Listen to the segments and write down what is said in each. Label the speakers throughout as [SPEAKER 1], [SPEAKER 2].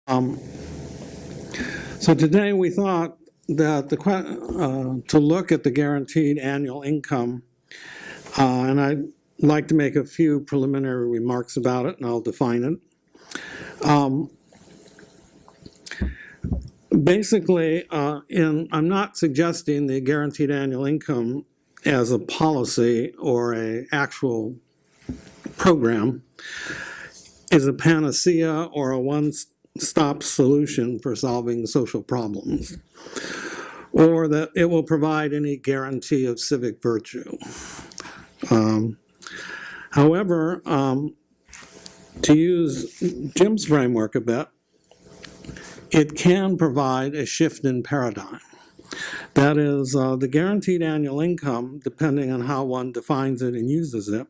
[SPEAKER 1] So today we thought that to look at the guaranteed annual income, and I'd like to make a few preliminary remarks about it, and I'll define it. Basically, I'm not suggesting the guaranteed annual income as a policy or an actual program is a panacea or a one-stop solution for solving social problems, or that it will provide any guarantee of civic virtue. However, to use Jim's framework a bit, it can provide a shift in paradigm. That is, the guaranteed annual income, depending on how one defines it and uses it,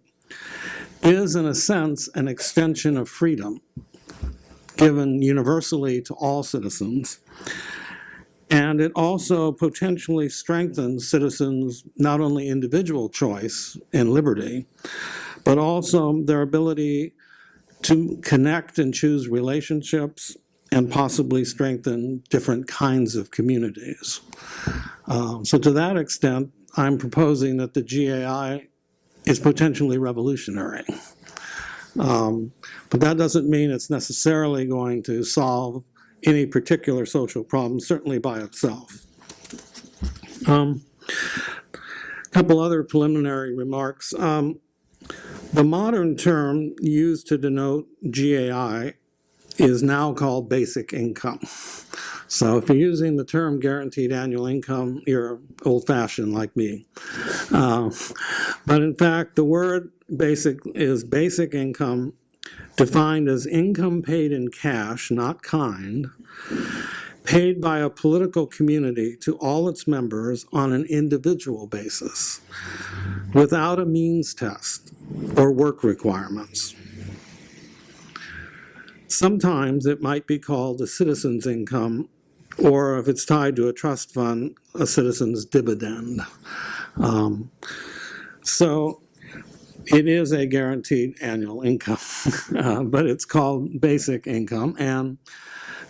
[SPEAKER 1] is in a sense an extension of freedom given universally to all citizens. And it also potentially strengthens citizens' not only individual choice and liberty, but also their ability to connect and choose relationships and possibly strengthen different kinds of communities. So to that extent, I'm proposing that the GAI is potentially revolutionary. But that doesn't mean it's necessarily going to solve any particular social problem, certainly by itself. A couple other preliminary remarks. The modern term used to denote GAI is now called basic income. So if you're using the term guaranteed annual income, you're old-fashioned like me. But in fact, the word basic is basic income, defined as income paid in cash, not kind, paid by a political community to all its members on an individual basis, without a means test or work requirements. Sometimes it might be called a citizen's income, or if it's tied to a trust fund, a citizen's dividend. So it is a guaranteed annual income, but it's called basic income. And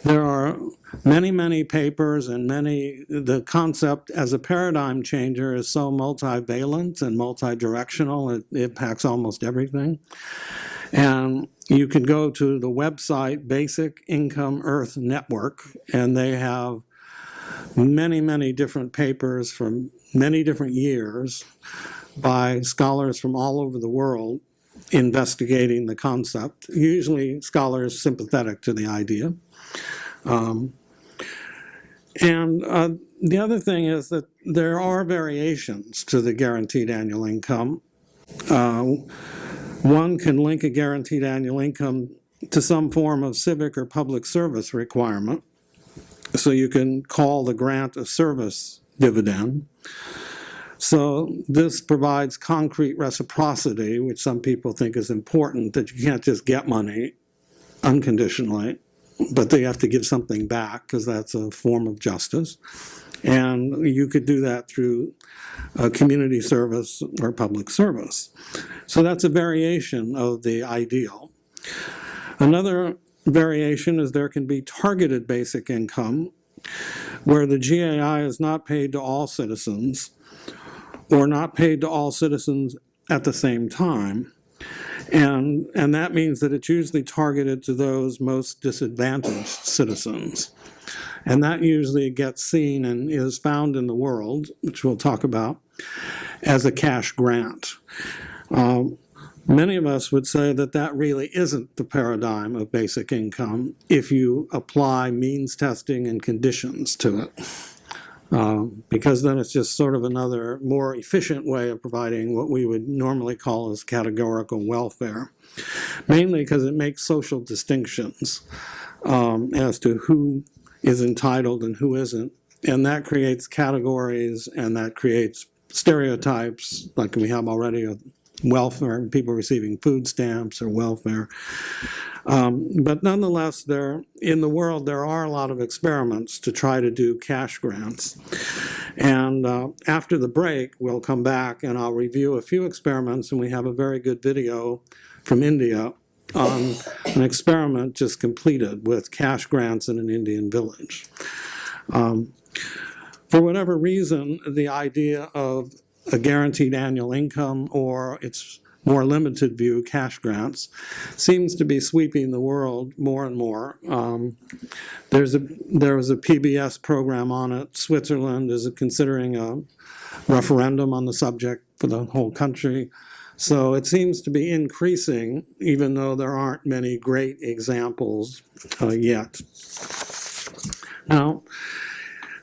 [SPEAKER 1] there are many, many papers and the concept as a paradigm changer is so multivalent and multi-directional, it impacts almost everything. And you can go to the website Basic Income Earth Network, and they have many, many different papers from many different years by scholars from all over the world investigating the concept, usually scholars sympathetic to the idea. The other thing is that there are variations to the guaranteed annual income. One can link a guaranteed annual income to some form of civic or public service requirement. So you can call the grant a service dividend. So this provides concrete reciprocity, which some people think is important, that you can't just get money unconditionally, but they have to give something back because that's a form of justice. And you could do that through community service or public service. So that's a variation of the ideal. Another variation is there can be targeted basic income, where the GAI is not paid to all citizens, or not paid to all citizens at the same time. And that means that it's usually targeted to those most disadvantaged citizens. And that usually gets seen and is found in the world, which we'll talk about, as a cash grant. Many of us would say that that really isn't the paradigm of basic income if you apply means testing and conditions to it. Because then it's just sort of another more efficient way of providing what we would normally call as categorical welfare, mainly because it makes social distinctions as to who is entitled and who isn't, and that creates categories and that creates stereotypes like we have already of welfare, people receiving food stamps or welfare. But nonetheless, in the world, there are a lot of experiments to try to do cash grants. And after the break, we'll come back and I'll review a few experiments, and we have a very good video from India on an experiment just completed with cash grants in an Indian village. For whatever reason, the idea of a guaranteed annual income, or its more limited view, cash grants, seems to be sweeping the world more and more. There was a PBS program on it. Switzerland is considering a referendum on the subject for the whole country. So it seems to be increasing, even though there aren't many great examples yet. Now,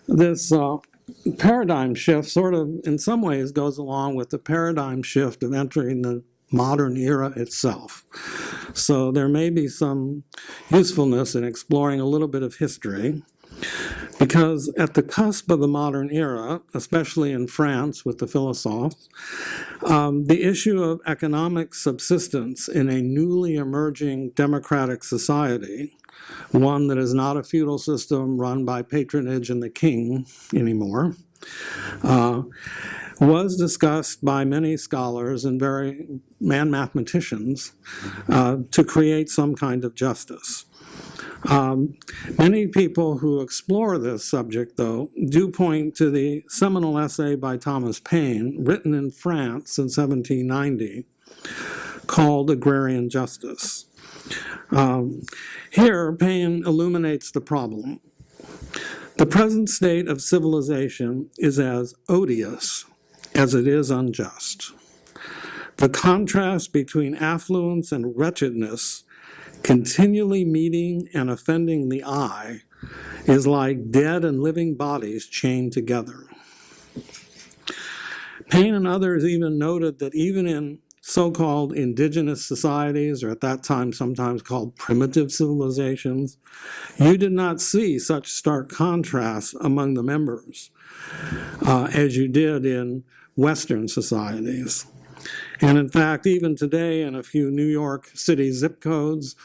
[SPEAKER 1] this paradigm shift sort of, in some ways, goes along with the paradigm shift of entering the modern era itself. So there may be some usefulness in exploring a little bit of history, because at the cusp of the modern era, especially in France with the philosophes, the issue of economic subsistence in a newly emerging democratic society, one that is not a feudal system run by patronage and the king anymore, was discussed by many scholars and mathematicians to create some kind of justice. Many people who explore this subject, though, do point to the seminal essay by Thomas Paine, written in France in 1790, called Agrarian Justice. Here, Paine illuminates the problem. The present state of civilization is as odious as it is unjust. The contrast between affluence and wretchedness, continually meeting and offending the eye, is like dead and living bodies chained together. Paine and others even noted that even in so-called indigenous societies, or at that time sometimes called primitive civilizations, you did not see such stark contrasts among the members as you did in Western societies. And in fact, even today in a few New York City zip codes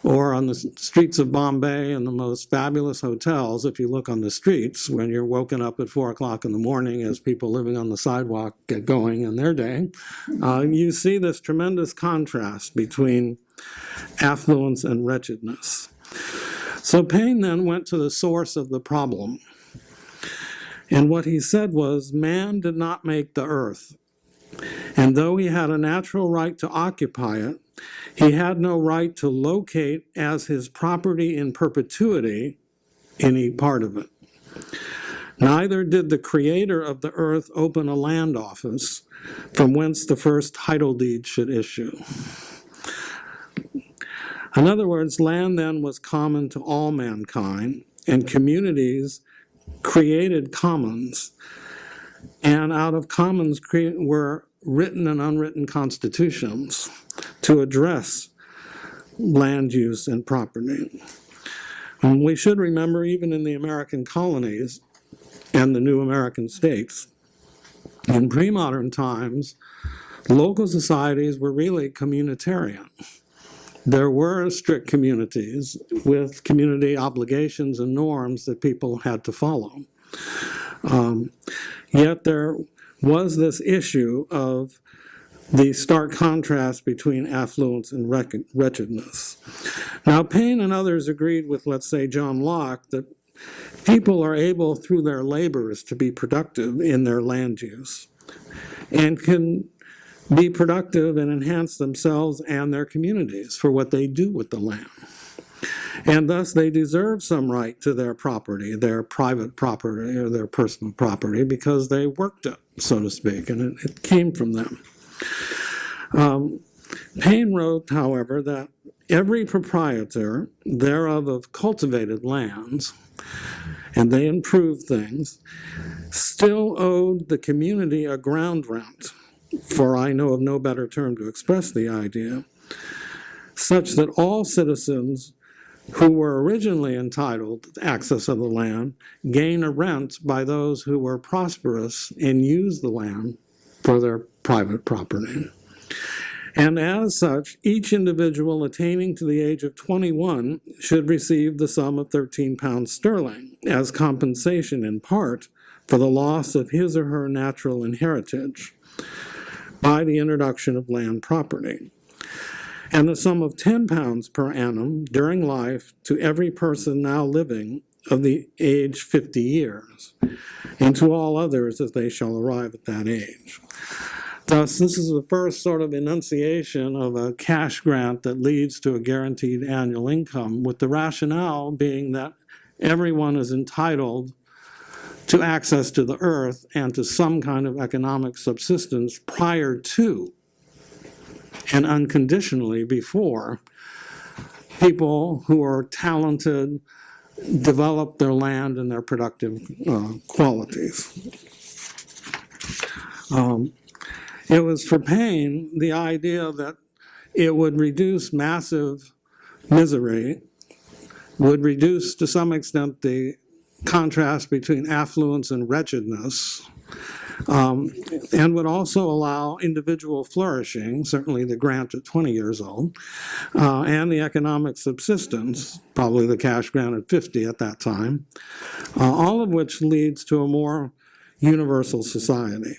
[SPEAKER 1] or on the streets of Bombay and the most fabulous hotels, if you look on the streets when you're woken up at 4 o'clock in the morning as people living on the sidewalk get going in their day, you see this tremendous contrast between affluence and wretchedness. So Paine then went to the source of the problem. And what he said was, man did not make the earth. And though he had a natural right to occupy it, he had no right to locate as his property in perpetuity any part of it. Neither did the creator of the earth open a land office from whence the first title deed should issue. In other words, land then was common to all mankind, and communities created commons, and out of commons were written and unwritten constitutions to address land use and property. And we should remember, even in the American colonies and the new American states, in pre-modern times, local societies were really communitarian. There were strict communities with community obligations and norms that people had to follow. Yet there was this issue of the stark contrast between affluence and wretchedness. Now, Paine and others agreed with, let's say, John Locke, that people are able, through their labors, to be productive in their land use and can be productive and enhance themselves and their communities for what they do with the land. And thus they deserve some right to their property, their private property or their personal property, because they worked it, so to speak, and it came from them. Paine wrote, however, that every proprietor thereof of cultivated lands, and they improved things, still owed the community a ground rent, for I know of no better term to express the idea, such that all citizens who were originally entitled to access of the land gain a rent by those who were prosperous and used the land for their private property. And as such, each individual attaining to the age of 21 should receive the sum of 13 pounds sterling as compensation in part for the loss of his or her natural inheritance by the introduction of land property. and the sum of £10 per annum during life to every person now living of the age 50 years, and to all others as they shall arrive at that age. Thus, this is the first sort of enunciation of a cash grant that leads to a guaranteed annual income, with the rationale being that everyone is entitled to access to the earth and to some kind of economic subsistence prior to and unconditionally before people who are talented develop their land and their productive qualities. It was for Paine the idea that it would reduce massive misery, would reduce to some extent the contrast between affluence and wretchedness, and would also allow individual flourishing, certainly the grant at 20 years old, and the economic subsistence, probably the cash grant at 50 at that time, all of which leads to a more universal society.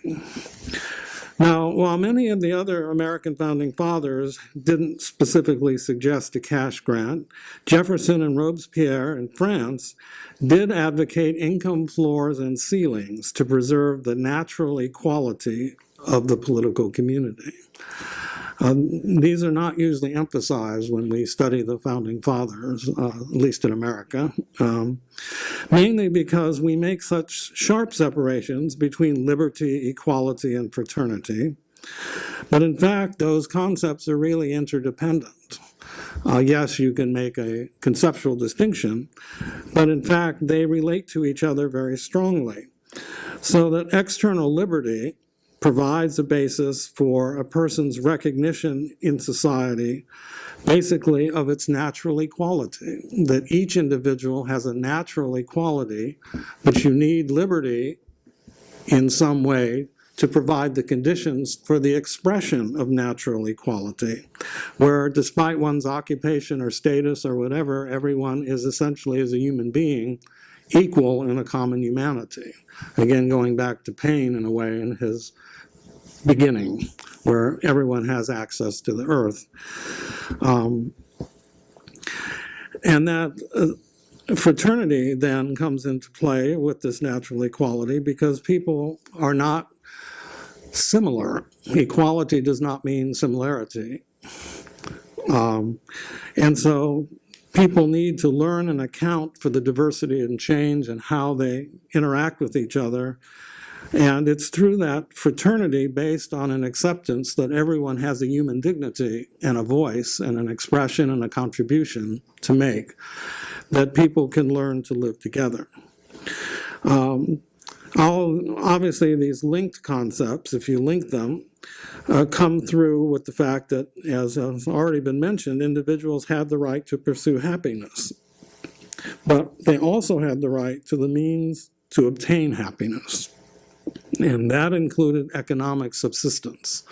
[SPEAKER 1] Now, while many of the other American founding fathers didn't specifically suggest a cash grant, Jefferson and Robespierre in France did advocate income floors and ceilings to preserve the natural equality of the political community. These are not usually emphasized when we study the founding fathers, at least in America, mainly because we make such sharp separations between liberty, equality, and fraternity. But in fact, those concepts are really interdependent. Yes, you can make a conceptual distinction, but in fact, they relate to each other very strongly. So that external liberty provides a basis for a person's recognition in society, basically of its natural equality, that each individual has a natural equality, but you need liberty in some way to provide the conditions for the expression of natural equality, where despite one's occupation or status or whatever, everyone is essentially, as a human being, equal in a common humanity. Again, going back to Paine in a way in his beginning, where everyone has access to the earth. And that fraternity then comes into play with this natural equality because people are not similar. Equality does not mean similarity. And so people need to learn and account for the diversity and change and how they interact with each other. And it's through that fraternity based on an acceptance that everyone has a human dignity and a voice and an expression and a contribution to make that people can learn to live together. Obviously, these linked concepts, if you link them, come through with the fact that, as has already been mentioned, individuals had the right to pursue happiness. But they also had the right to the means to obtain happiness. And that included economic subsistence.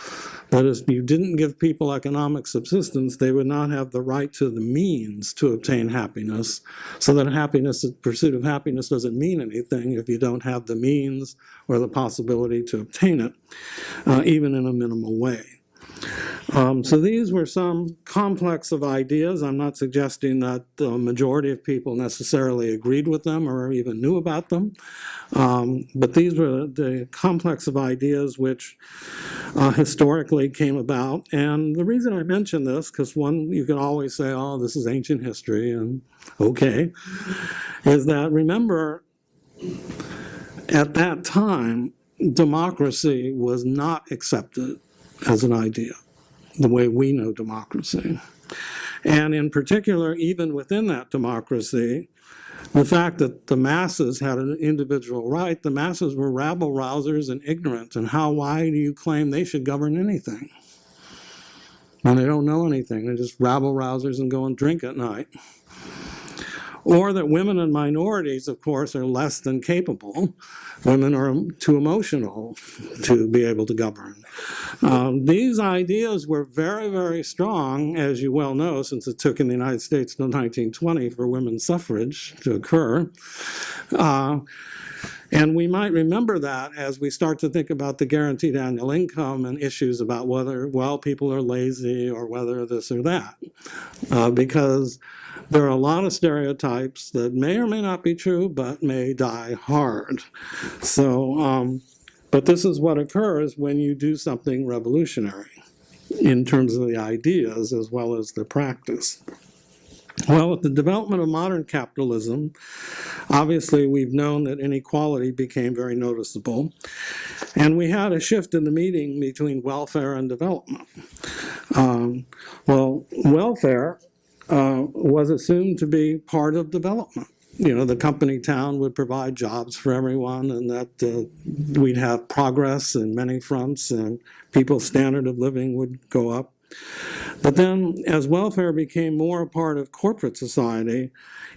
[SPEAKER 1] That is, if you didn't give people economic subsistence, they would not have the right to the means to obtain happiness. So that happiness, the pursuit of happiness doesn't mean anything if you don't have the means or the possibility to obtain it, even in a minimal way. So these were some complex of ideas. I'm not suggesting that the majority of people necessarily agreed with them or even knew about them. But these were the complex of ideas which historically came about. And the reason I mention this, because one, you can always say, oh, this is ancient history, and okay, is that remember, at that time, democracy was not accepted as an idea, the way we know democracy. And in particular, even within that democracy, the fact that the masses had an individual right, the masses were rabble-rousers and ignorant, and why do you claim they should govern anything? When they don't know anything, they're just rabble-rousers and go and drink at night. Or that women and minorities, of course, are less than capable. Women are too emotional to be able to govern. These ideas were very, very strong, as you well know, since it took in the United States until 1920 for women's suffrage to occur. And we might remember that as we start to think about the guaranteed annual income and issues about whether, well, people are lazy or whether this or that. Because there are a lot of stereotypes that may or may not be true, but may die hard. So, but this is what occurs when you do something revolutionary in terms of the ideas as well as the practice. Well, with the development of modern capitalism, obviously we've known that inequality became very noticeable, and we had a shift in the meeting between welfare and development. Well, welfare was assumed to be part of development. You know, the company town would provide jobs for everyone, and that we'd have progress in many fronts, and people's standard of living would go up. But then, as welfare became more a part of corporate society,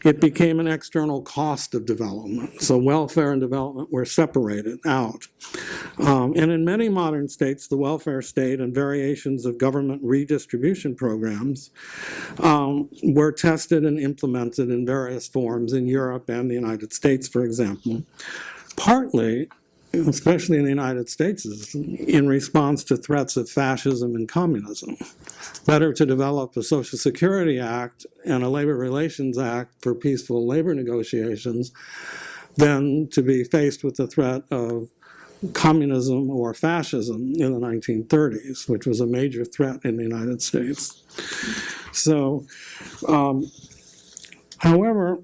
[SPEAKER 1] it became an external cost of development. So welfare and development were separated out. And in many modern states, the welfare state and variations of government redistribution programs were tested and implemented in various forms in Europe and the United States, for example, partly, especially in the United States, is in response to threats of fascism and communism. Better to develop a Social Security Act and a Labor Relations Act for peaceful labor negotiations than to be faced with the threat of communism or fascism in the 1930s, which was a major threat in the United States. So, however,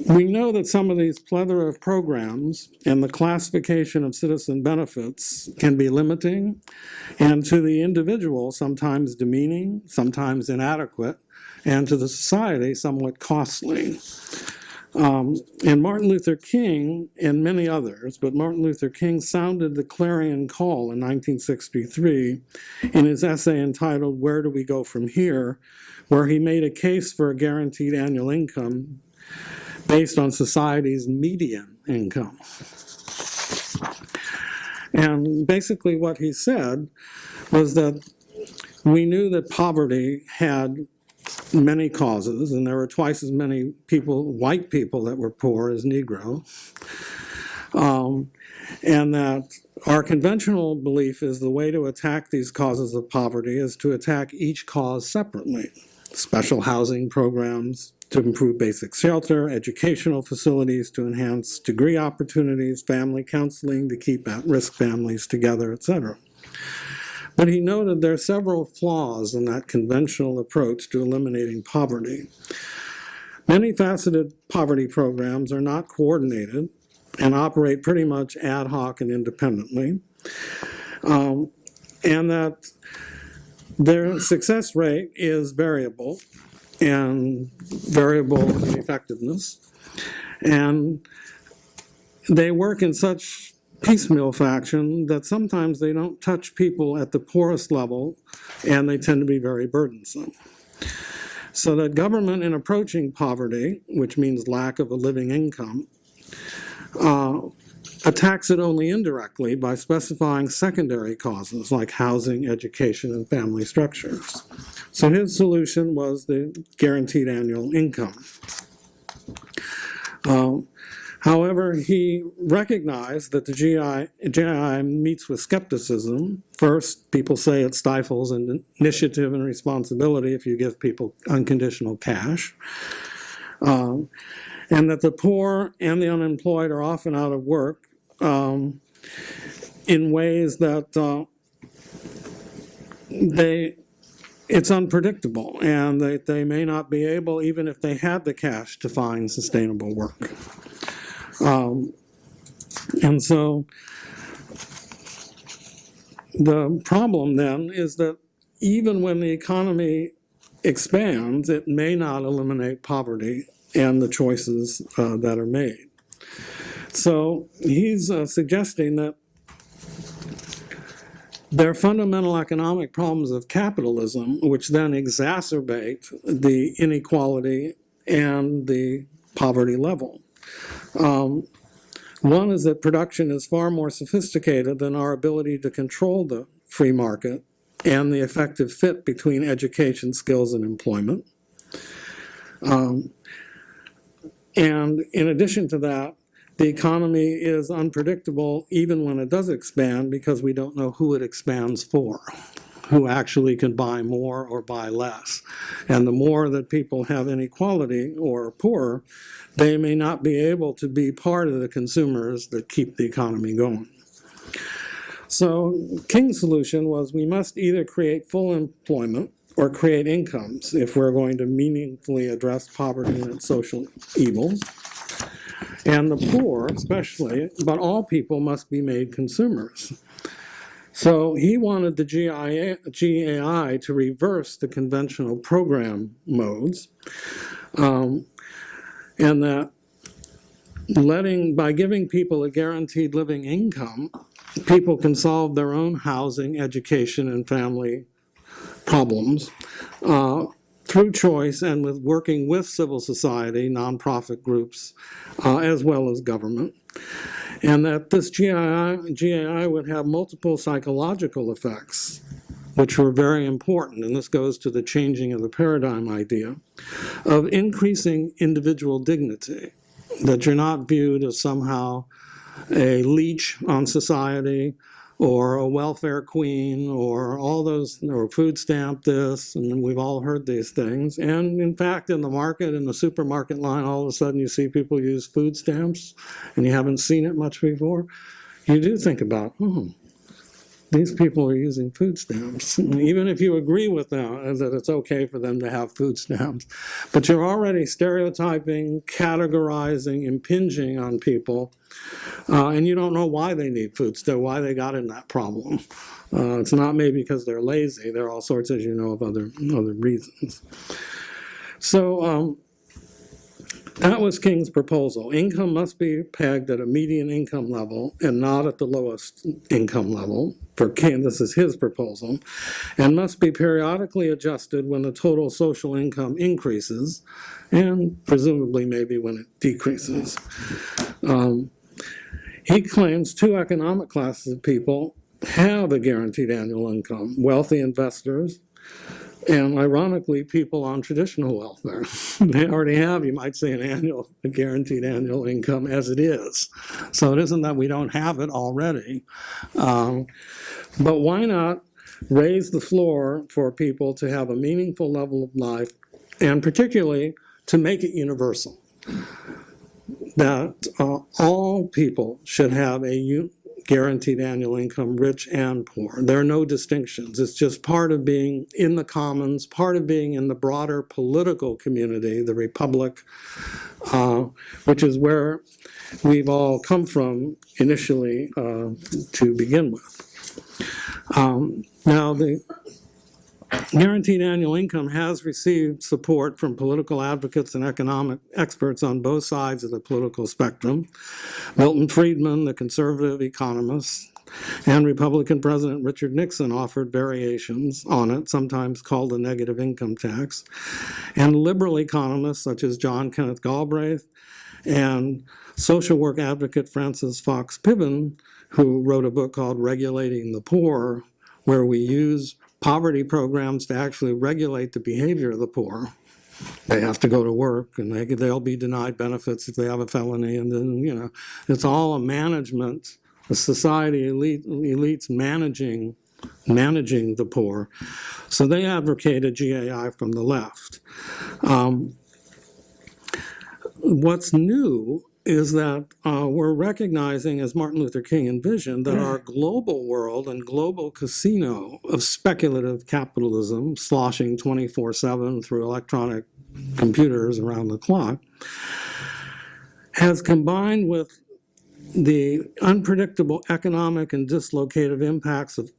[SPEAKER 1] we know that some of these plethora of programs and the classification of citizen benefits can be limiting, and to the individual sometimes demeaning, sometimes inadequate, and to the society somewhat costly. And Martin Luther King and many others, but Martin Luther King sounded the clarion call in 1963 in his essay entitled "Where Do We Go From Here?", where he made a case for a guaranteed annual income based on society's median income. And basically what he said was that we knew that poverty had many causes, and there were twice as many people, white people, that were poor as Negro. And that our conventional belief is the way to attack these causes of poverty is to attack each cause separately. Special housing programs to improve basic shelter, educational facilities to enhance degree opportunities, family counseling to keep at-risk families together, etc. But he noted there are several flaws in that conventional approach to eliminating poverty. Many faceted poverty programs are not coordinated and operate pretty much ad hoc and independently, and that their success rate is variable in effectiveness, and they work in such piecemeal fashion that sometimes they don't touch people at the poorest level, and they tend to be very burdensome. So that government, in approaching poverty, which means lack of a living income, attacks it only indirectly by specifying secondary causes like housing, education, and family structures. So his solution was the guaranteed annual income. However, he recognized that the GII meets with skepticism. First, people say it stifles initiative and responsibility if you give people unconditional cash. And that the poor and the unemployed are often out of work in ways that it's unpredictable, and that they may not be able, even if they had the cash, to find sustainable work. And so the problem then is that even when the economy expands, it may not eliminate poverty and the choices that are made. So he's suggesting that there are fundamental economic problems of capitalism which then exacerbate the inequality and the poverty level. One is that production is far more sophisticated than our ability to control the free market and the effective fit between education, skills, and employment. And in addition to that, the economy is unpredictable even when it does expand because we don't know who it expands for, who actually can buy more or buy less. And the more that people have inequality or poor, they may not be able to be part of the consumers that keep the economy going. So King's solution was we must either create full employment or create incomes if we're going to meaningfully address poverty and its social evils. And the poor, especially, but all people must be made consumers. So he wanted the GAI to reverse the conventional program modes, and that by giving people a guaranteed living income, people can solve their own housing, education, and family problems through choice and with working with civil society, nonprofit groups, as well as government. And that this GAI would have multiple psychological effects, which were very important, and this goes to the changing of the paradigm idea, of increasing individual dignity, that you're not viewed as somehow a leech on society or a welfare queen or all those, or food stamp this, and we've all heard these things. And in fact, in the market, in the supermarket line, all of a sudden you see people use food stamps and you haven't seen it much before. You do think about, these people are using food stamps, even if you agree with them that it's okay for them to have food stamps. But you're already stereotyping, categorizing, impinging on people, and you don't know why they need food stamps, why they got in that problem. It's not maybe because they're lazy. There are all sorts, as you know, of other reasons. So that was King's proposal. Income must be pegged at a median income level and not at the lowest income level. For King, this is his proposal, and must be periodically adjusted when the total social income increases, and presumably maybe when it decreases. He claims two economic classes of people have a guaranteed annual income: wealthy investors, and ironically, people on traditional welfare. They already have, you might say, a guaranteed annual income as it is. So it isn't that we don't have it already. But why not raise the floor for people to have a meaningful level of life, and particularly to make it universal? That all people should have a guaranteed annual income, rich and poor. There are no distinctions. It's just part of being in the commons, part of being in the broader political community, the republic, which is where we've all come from initially to begin with. Now, the guaranteed annual income has received support from political advocates and economic experts on both sides of the political spectrum. Milton Friedman, the conservative economist, and Republican President Richard Nixon offered variations on it, sometimes called a negative income tax. And liberal economists such as John Kenneth Galbraith and social work advocate Frances Fox Piven, who wrote a book called Regulating the Poor, where we use poverty programs to actually regulate the behavior of the poor. They have to go to work, and they'll be denied benefits if they have a felony, and then, it's all a management, a society elites managing the poor. So they advocated GAI from the left. What's new is that we're recognizing, as Martin Luther King envisioned, that our global world and global casino of speculative capitalism, sloshing 24/7 through electronic computers around the clock, has combined with the unpredictable economic and dislocative impacts of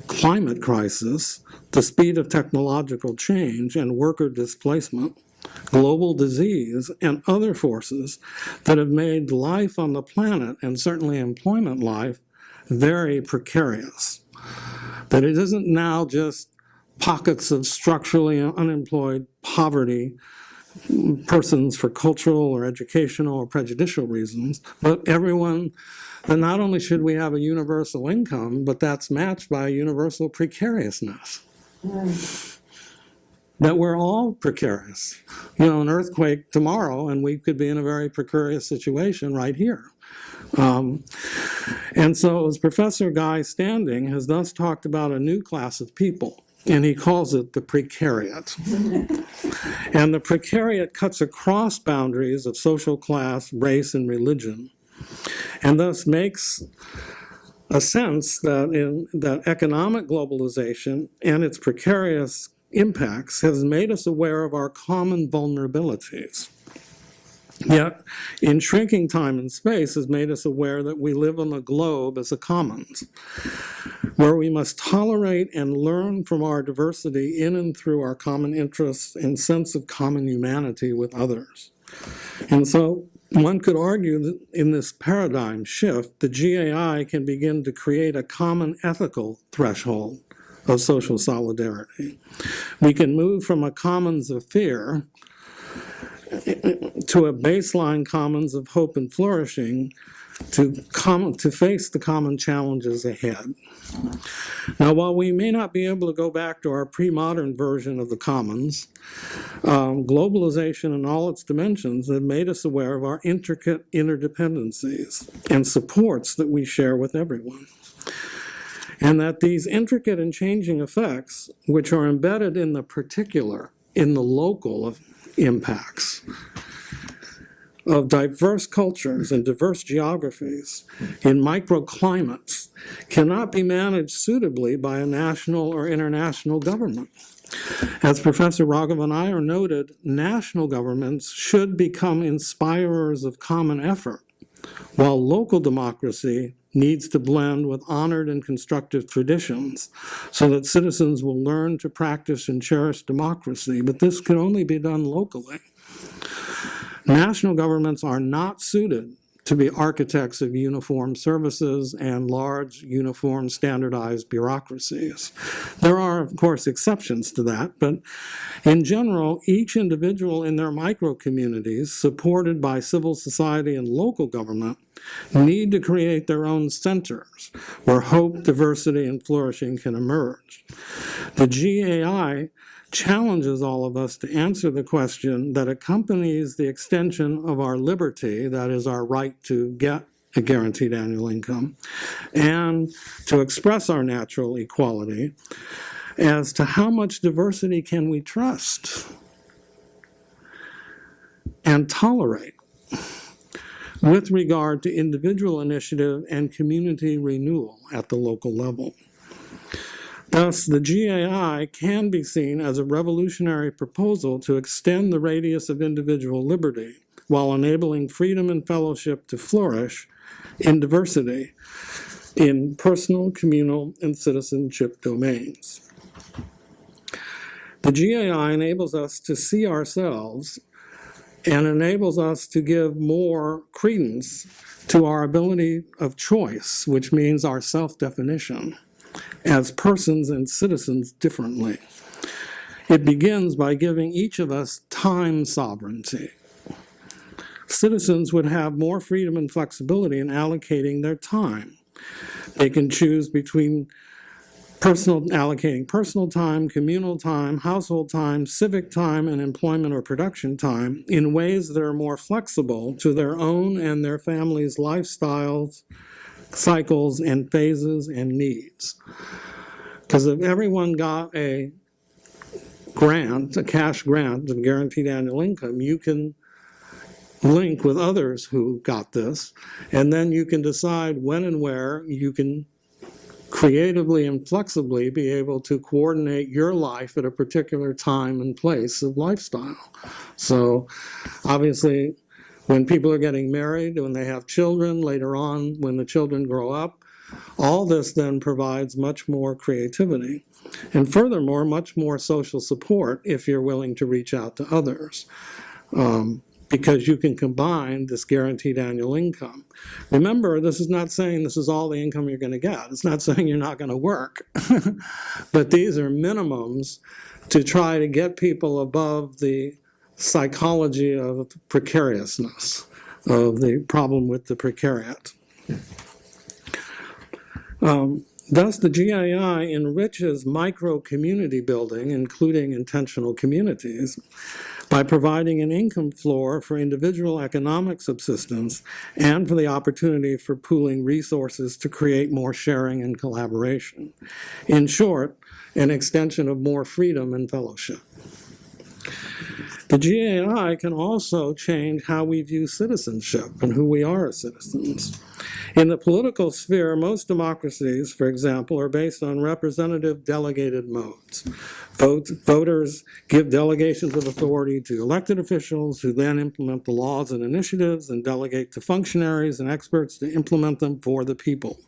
[SPEAKER 1] climate crisis, the speed of technological change and worker displacement, global disease, and other forces that have made life on the planet, and certainly employment life, very precarious. That it isn't now just pockets of structurally unemployed poverty, persons for cultural or educational or prejudicial reasons, but everyone, that not only should we have a universal income, but that's matched by a universal precariousness. That we're all precarious. An earthquake tomorrow, and we could be in a very precarious situation right here. And so as Professor Guy Standing has thus talked about a new class of people, and he calls it the Precariat. And the Precariat cuts across boundaries of social class, race, and religion, and thus makes a sense that economic globalization and its precarious impacts has made us aware of our common vulnerabilities. Yet, in shrinking time and space, has made us aware that we live on a globe as a commons, where we must tolerate and learn from our diversity in and through our common interests and sense of common humanity with others. And so, one could argue that in this paradigm shift, the GAI can begin to create a common ethical threshold of social solidarity. We can move from a commons of fear to a baseline commons of hope and flourishing to face the common challenges ahead. Now, while we may not be able to go back to our pre-modern version of the commons, globalization in all its dimensions have made us aware of our intricate interdependencies and supports that we share with everyone. And that these intricate and changing effects, which are embedded in the particular, in the local of impacts of diverse cultures and diverse geographies in microclimates, cannot be managed suitably by a national or international government. As Professor Raghavan Iyer noted, national governments should become inspirers of common effort, while local democracy needs to blend with honored and constructive traditions so that citizens will learn to practice and cherish democracy, but this can only be done locally. National governments are not suited to be architects of uniform services and large, uniform, standardized bureaucracies. There are, of course, exceptions to that, but in general, each individual in their micro-communities, supported by civil society and local government, need to create their own centers where hope, diversity, and flourishing can emerge. The GAI challenges all of us to answer the question that accompanies the extension of our liberty, that is our right to get a guaranteed annual income, and to express our natural equality, as to how much diversity can we trust and tolerate with regard to individual initiative and community renewal at the local level. Thus, the GAI can be seen as a revolutionary proposal to extend the radius of individual liberty while enabling freedom and fellowship to flourish in diversity in personal, communal, and citizenship domains. The GAI enables us to see ourselves and enables us to give more credence to our ability of choice, which means our self-definition as persons and citizens differently. It begins by giving each of us time sovereignty. Citizens would have more freedom and flexibility in allocating their time. They can choose between allocating personal time, communal time, household time, civic time, and employment or production time in ways that are more flexible to their own and their family's lifestyles, cycles, and phases and needs. Because if everyone got a grant, a cash grant of guaranteed annual income, you can link with others who got this, and then you can decide when and where you can creatively and flexibly be able to coordinate your life at a particular time and place of lifestyle. So obviously, when people are getting married, when they have children, later on, when the children grow up, all this then provides much more creativity. And furthermore, much more social support if you're willing to reach out to others. Because you can combine this guaranteed annual income. Remember, this is not saying this is all the income you're going to get. It's not saying you're not going to work. But these are minimums to try to get people above the psychology of precariousness, of the problem with the precariat. Thus, the GII enriches micro-community building, including intentional communities, by providing an income floor for individual economic subsistence and for the opportunity for pooling resources to create more sharing and collaboration. In short, an extension of more freedom and fellowship. The GAI can also change how we view citizenship and who we are as citizens. In the political sphere, most democracies, for example, are based on representative delegated modes. Voters give delegations of authority to elected officials who then implement the laws and initiatives and delegate to functionaries and experts to implement them for the people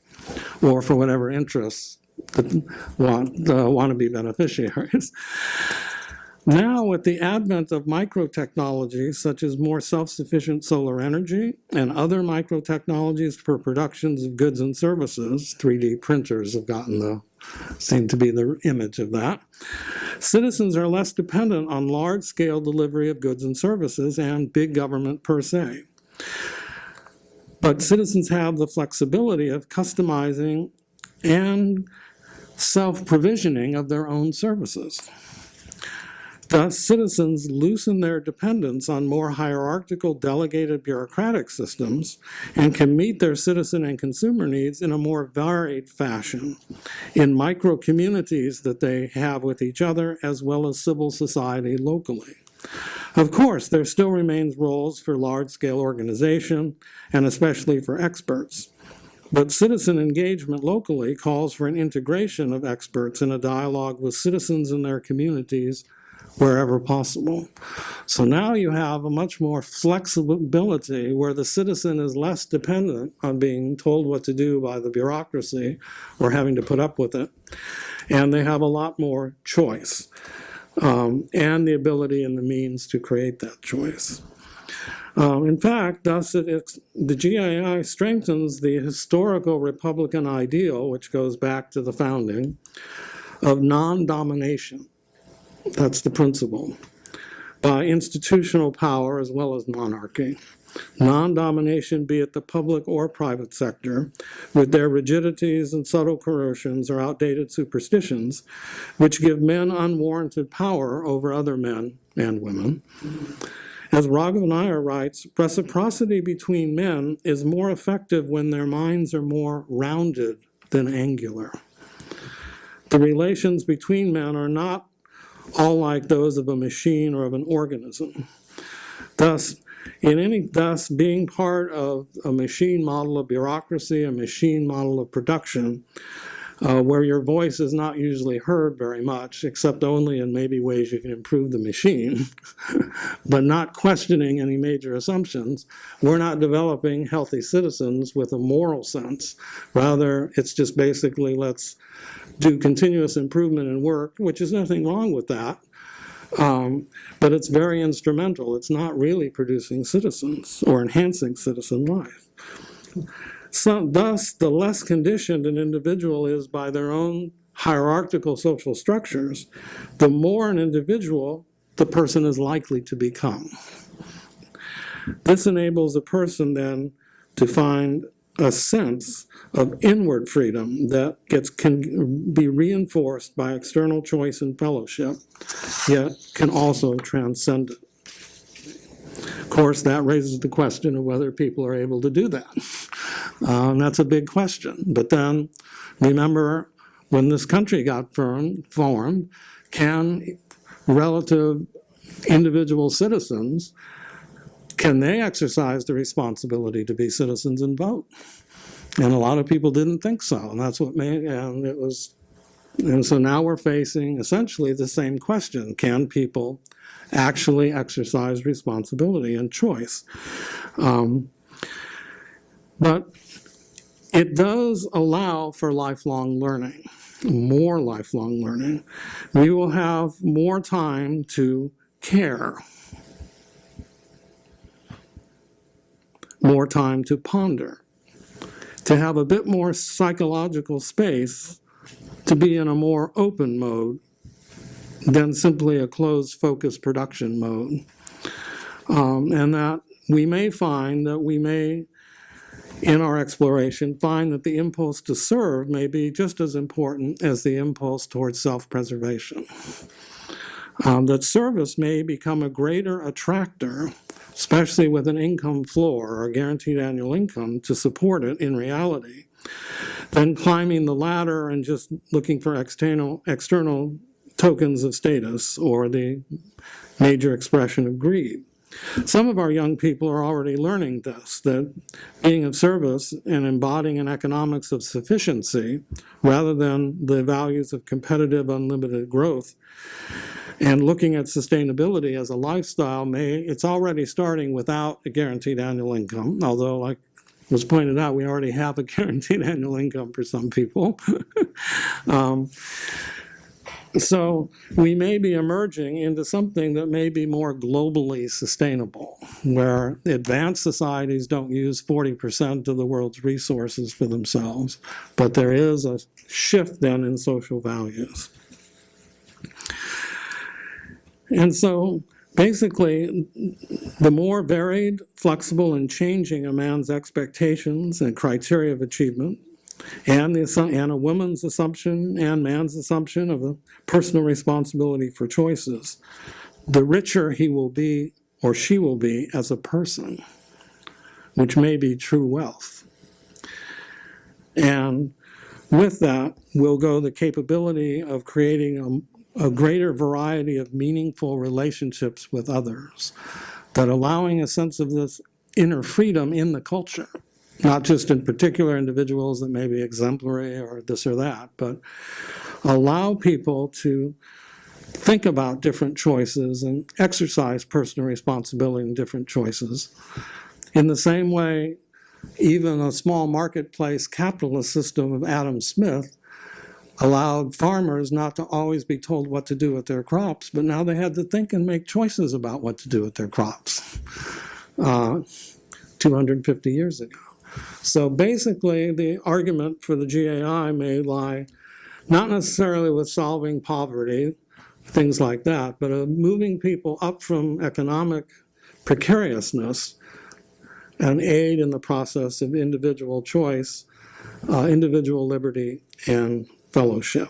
[SPEAKER 1] or for whatever interests that want to be beneficiaries. Now, with the advent of microtechnologies such as more self-sufficient solar energy and other microtechnologies for productions of goods and services, 3D printers have seem to be the image of that, citizens are less dependent on large-scale delivery of goods and services and big government per se. But citizens have the flexibility of customizing and self-provisioning of their own services. Thus, citizens loosen their dependence on more hierarchical delegated bureaucratic systems and can meet their citizen and consumer needs in a more varied fashion in micro-communities that they have with each other as well as civil society locally. Of course, there still remains roles for large-scale organization and especially for experts. But citizen engagement locally calls for an integration of experts in a dialogue with citizens in their communities wherever possible. So now you have a much more flexibility where the citizen is less dependent on being told what to do by the bureaucracy or having to put up with it. And they have a lot more choice and the ability and the means to create that choice. In fact, thus the GII strengthens the historical Republican ideal, which goes back to the founding, of non-domination. That's the principle, by institutional power as well as monarchy. Non-domination, be it the public or private sector, with their rigidities and subtle coercions or outdated superstitions, which give men unwarranted power over other men and women. As Raghav Nair writes, reciprocity between men is more effective when their minds are more rounded than angular. The relations between men are not all like those of a machine or of an organism. Thus, being part of a machine model of bureaucracy, a machine model of production, where your voice is not usually heard very much, except only in maybe ways you can improve the machine, but not questioning any major assumptions, we're not developing healthy citizens with a moral sense. Rather, it's just basically let's do continuous improvement in work, which is nothing wrong with that, but it's very instrumental. It's not really producing citizens or enhancing citizen life. So, thus, the less conditioned an individual is by their own hierarchical social structures, the more an individual the person is likely to become. This enables a person then to find a sense of inward freedom that can be reinforced by external choice and fellowship, yet can also transcend it. Of course, that raises the question of whether people are able to do that. And that's a big question. But then, remember, when this country got formed, can relative individual citizens, can they exercise the responsibility to be citizens and vote? And a lot of people didn't think so, and that's what made, and so now we're facing essentially the same question. Can people actually exercise responsibility and choice? But it does allow for lifelong learning, more lifelong learning. We will have more time to care, more time to ponder, to have a bit more psychological space to be in a more open mode than simply a closed focus production mode. And that we may find that in our exploration, find that the impulse to serve may be just as important as the impulse towards self-preservation. that service may become a greater attractor, especially with an income floor or a guaranteed annual income to support it in reality, than climbing the ladder and just looking for external tokens of status or the major expression of greed. Some of our young people are already learning this, that being of service and embodying an economics of sufficiency rather than the values of competitive unlimited growth and looking at sustainability as a lifestyle it's already starting without a guaranteed annual income, although like was pointed out, we already have a guaranteed annual income for some people. So we may be emerging into something that may be more globally sustainable, where advanced societies don't use 40% of the world's resources for themselves, but there is a shift then in social values. And so basically, the more varied, flexible, and changing a man's expectations and criteria of achievement, and a woman's assumption and man's assumption of a personal responsibility for choices, the richer he will be or she will be as a person, which may be true wealth. And with that will go the capability of creating a greater variety of meaningful relationships with others, that allowing a sense of this inner freedom in the culture, not just in particular individuals that may be exemplary or this or that, but allow people to think about different choices and exercise personal responsibility in different choices. In the same way, even a small marketplace capitalist system of Adam Smith allowed farmers not to always be told what to do with their crops, but now they had to think and make choices about what to do with their crops 250 years ago. So basically, the argument for the GAI may lie not necessarily with solving poverty, things like that, but moving people up from economic precariousness and aid in the process of individual choice, individual liberty, and fellowship.